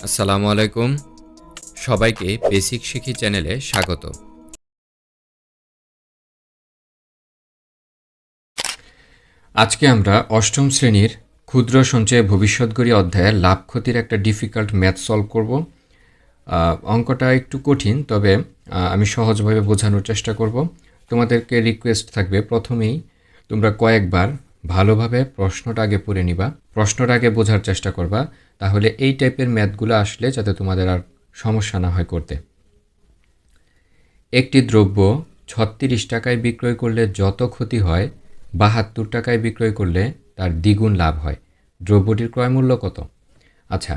আসসালামু আলাইকুম। সবাইকে বেসিক শিখি চ্যানেলে স্বাগত। আজকে আমরা অষ্টম শ্রেণীর ক্ষুদ্র সঞ্চয় ভবিষ্যৎ গড়ি অধ্যায়ের লাভ ক্ষতির একটা ডিফিকাল্ট ম্যাথ সলভ করব। অঙ্কটা একটু কঠিন, তবে আমি সহজভাবে বোঝানোর চেষ্টা করব। তোমাদেরকে রিকোয়েস্ট থাকবে, প্রথমেই তোমরা কয়েকবার ভালোভাবে প্রশ্নটা আগে পড়ে নিবা, প্রশ্নটা আগে বোঝার চেষ্টা করবা, তাহলে এই টাইপের ম্যাথগুলো আসলে যাতে তোমাদের আর সমস্যা না হয় করতে। একটি দ্রব্য ৩৬ টাকায় বিক্রয় করলে যত ক্ষতি হয় ৭২ টাকায় বিক্রয় করলে তার দ্বিগুণ লাভ হয়। দ্রব্যটির ক্রয়মূল্য কত? আচ্ছা,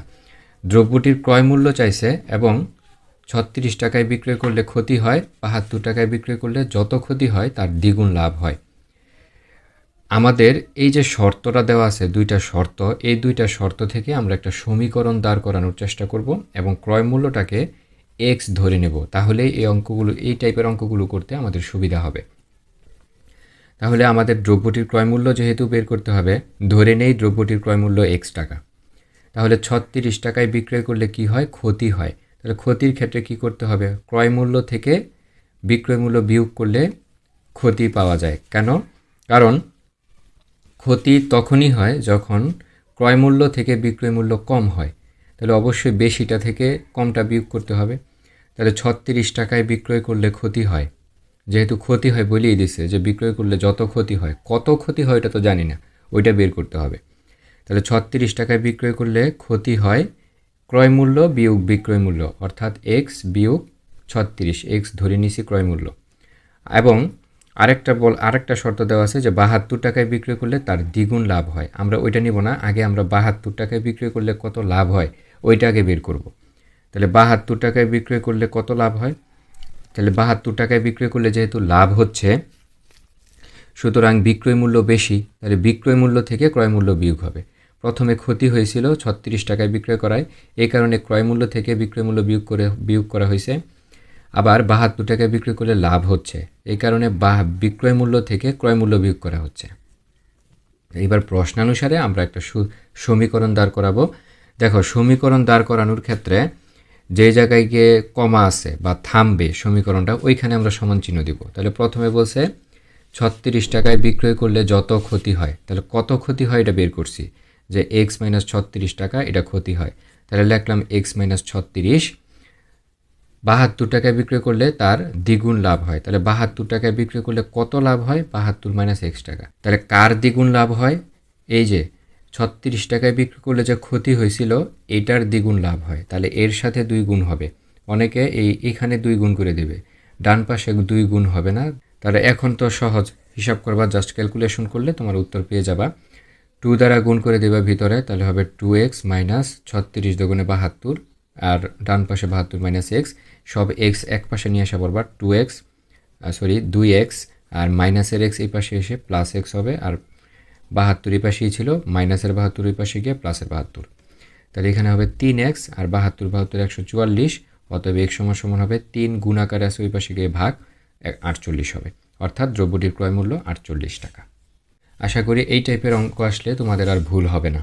দ্রব্যটির ক্রয়মূল্য চাইছে এবং ৩৬ টাকায় বিক্রয় করলে ক্ষতি হয়, ৭২ টাকায় বিক্রয় করলে যত ক্ষতি হয় তার দ্বিগুণ লাভ হয়। আমাদের এই যে শর্তটা দেওয়া আছে, দুইটা শর্ত, এই দুইটা শর্ত থেকে আমরা একটা সমীকরণ দাঁড় করানোর চেষ্টা করব এবং ক্রয় মূল্যটাকে এক্স ধরে নেব। তাহলে এই অঙ্কগুলো, এই টাইপের অঙ্কগুলো করতে আমাদের সুবিধা হবে। তাহলে আমাদের দ্রব্যটির ক্রয়মূল্য যেহেতু বের করতে হবে, ধরে নেই দ্রব্যটির ক্রয়মূল্য এক্স টাকা। তাহলে ৩৬ টাকায় বিক্রয় করলে কি হয়? ক্ষতি হয়। তাহলে ক্ষতির ক্ষেত্রে কি করতে হবে? ক্রয়মূল্য থেকে বিক্রয় মূল্য বিয়োগ করলে ক্ষতি পাওয়া যায়। কেন? কারণ ক্ষতি তখনই হয় যখন ক্রয়মূল্য থেকে বিক্রয় মূল্য কম হয়। তাহলে অবশ্যই বেশিটা থেকে কমটা বিয়োগ করতে হবে। তাহলে ৩৬ টাকায় বিক্রয় করলে ক্ষতি হয়, যেহেতু ক্ষতি হয় বলেই দিছে যে বিক্রয় করলে যত ক্ষতি হয়, কত ক্ষতি হয় এটা তো জানি না, ওইটা বের করতে হবে। তাহলে ৩৬ টাকায় বিক্রয় করলে ক্ষতি হয় ক্রয় মূল্য বিয়োগ বিক্রয় মূল্য, অর্থাৎ এক্স বিয়োগ ৩৬, এক্স ধরে নিছি ক্রয় মূল্য। এবং আরেকটা শর্ত দেওয়া আছে যে ৭২ টাকায় বিক্রয় করলে তার দ্বিগুণ লাভ হয়। আমরা ওইটা নিব না, আগে আমরা ৭২ টাকায় বিক্রয় করলে কত লাভ হয় ওইটা আগে বের করব। তাহলে ৭২ টাকায় বিক্রয় করলে কত লাভ হয়? তাহলে ৭২ টাকায় বিক্রয় করলে যেহেতু লাভ হচ্ছে, সুতরাং বিক্রয় মূল্য বেশি, তাহলে বিক্রয় মূল্য থেকে ক্রয় মূল্য বিয়োগ হবে। প্রথমে ক্ষতি হয়েছিল ৩৬ টাকায় বিক্রয় করায়, এই কারণে ক্রয় মূল্য থেকে বিক্রয় মূল্য বিয়োগ করা হয়েছে। আবার ৭২ টাকায় বিক্রি করলে লাভ হচ্ছে, এই কারণে বিক্রয় মূল্য থেকে ক্রয় মূল্য বিয়োগ করা হচ্ছে। এইবার প্রশ্নানুসারে আমরা একটা সমীকরণ দাঁড় করাবো। দেখো, সমীকরণ দাঁড় করানোর ক্ষেত্রে যে জায়গায় গিয়ে কমা আছে বা থামবে সমীকরণটা, ওইখানে আমরা সমান চিহ্ন দিব। তাহলে প্রথমে বলছে ৩৬ টাকায় বিক্রয় করলে যত ক্ষতি হয়, তাহলে কত ক্ষতি হয় এটা বের করছি, যে এক্স মাইনাস ৩৬ টাকা এটা ক্ষতি হয়। তাহলে লিখলাম এক্স মাইনাস ৩৬। ৭২ টাকায় বিক্রয় করলে তার দ্বিগুণ লাভ হয়। তাহলে ৭২ টাকায় বিক্রয় করলে কত লাভ হয়? ৭২ মাইনাস এক্স টাকা। তাহলে কার দ্বিগুণ লাভ হয়? এই যে ৩৬ টাকায় বিক্রি করলে যে ক্ষতি হয়েছিল এটার দ্বিগুণ লাভ হয়। তাহলে এর সাথে ২ গুণ হবে। অনেকে এখানে ২ গুণ করে দেবে, ডান পাশে ২ গুণ হবে না। তাহলে এখন তো সহজ, হিসাব করবা, জাস্ট ক্যালকুলেশন করলে তোমার উত্তর পেয়ে যাবা। 2 দ্বারা গুণ করে দেবা ভিতরে, তাহলে হবে 2x মাইনাস 36 দুগুণে 72, আর ডান পাশে 72 মাইনাস এক্স, সব এক্স এক পাশে নিয়ে আসা পড়বা, 2x আর মাইনাসের এক্স এই পাশে এসে প্লাস এক্স হবে, আর 72 এই পাশেই ছিল, মাইনাসের 72 এই পাশে গিয়ে প্লাসের 72। তাহলে এখানে হবে 3x আর 72 144, অতএব x সমান হবে 3 গুণ আকারে আছে ওই পাশে গিয়ে ভাগ 48 হবে, অর্থাৎ দ্রব্যটির ক্রয় মূল্য 48 টাকা। আশা করি এই টাইপের অঙ্ক আসলে তোমাদের আর ভুল হবে না।